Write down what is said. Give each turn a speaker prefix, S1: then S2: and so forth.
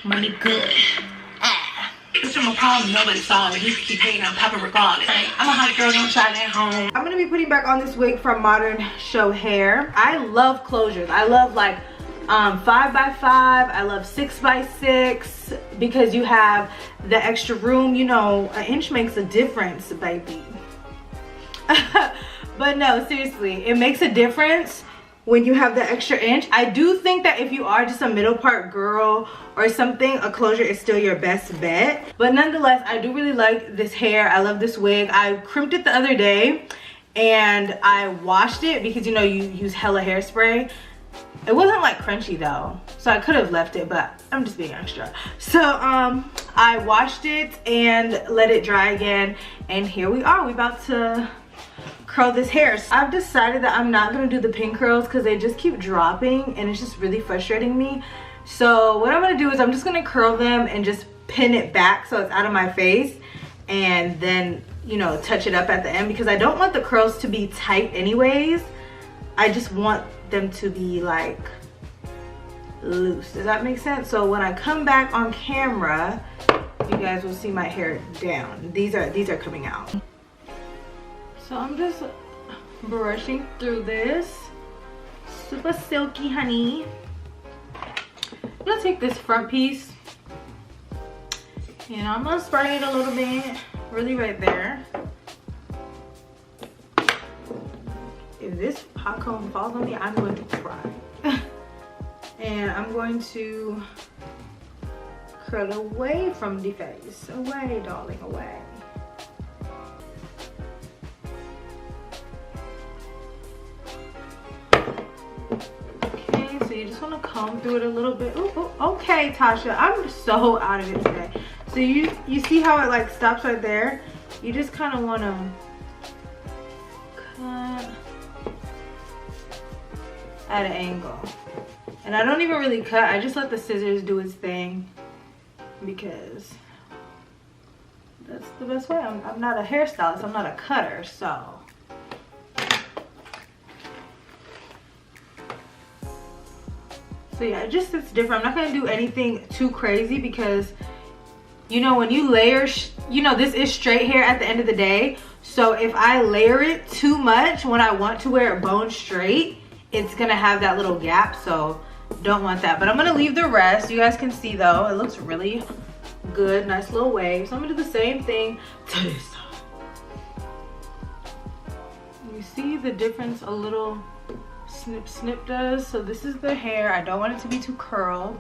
S1: Money good. It's from a problem nobody saw. You keep hating on Papa regardless. I'm a hot girl, don't try that at home.
S2: I'm gonna be putting back on this wig from Modern Show Hair. I love closures. I love like 5x5. I love 6x6 because you have the extra room. You know, an inch makes a difference, baby. But no, seriously, it makes a difference when you have the extra inch. I do think that if you are just a middle part girl or something, a closure is still your best bet. But nonetheless, I do really like this hair. I love this wig. I crimped it the other day and I washed it because, you know, you use hella hairspray. It wasn't like crunchy though, so I could have left it, but I'm just being extra. So I washed it and let it dry again, and here we are. We about to curl this hair. So I've decided that I'm not gonna do the pin curls because they just keep dropping and it's just really frustrating me. So what I'm gonna do is I'm just gonna curl them and just pin it back so it's out of my face, and then, you know, touch it up at the end because I don't want the curls to be tight anyways. I just want them to be like loose. Does that make sense? So when I come back on camera, you guys will see my hair down. These are coming out. So I'm just brushing through this. Super silky, honey. I'm gonna take this front piece and I'm gonna spray it a little bit, really right there. If this hot comb falls on me, I'm going to cry. And I'm going to curl away from the face. Away, darling, away. Okay, so you just want to comb through it a little bit. Ooh, okay, Tasha, I'm so out of it today. So you see how it like stops right there? You just kind of want to cut at an angle. And I don't even really cut, I just let the scissors do its thing because that's the best way. I'm not a hairstylist, I'm not a cutter, so. So yeah, it just sits different. I'm not gonna do anything too crazy because, you know, when you layer, you know, this is straight hair at the end of the day. So if I layer it too much when I want to wear it bone straight, it's gonna have that little gap, so don't want that. But I'm gonna leave the rest. You guys can see though, it looks really good, nice little wave. So I'm gonna do the same thing to this side. You see the difference a little snip snip does? So this is the hair. I don't want it to be too curled.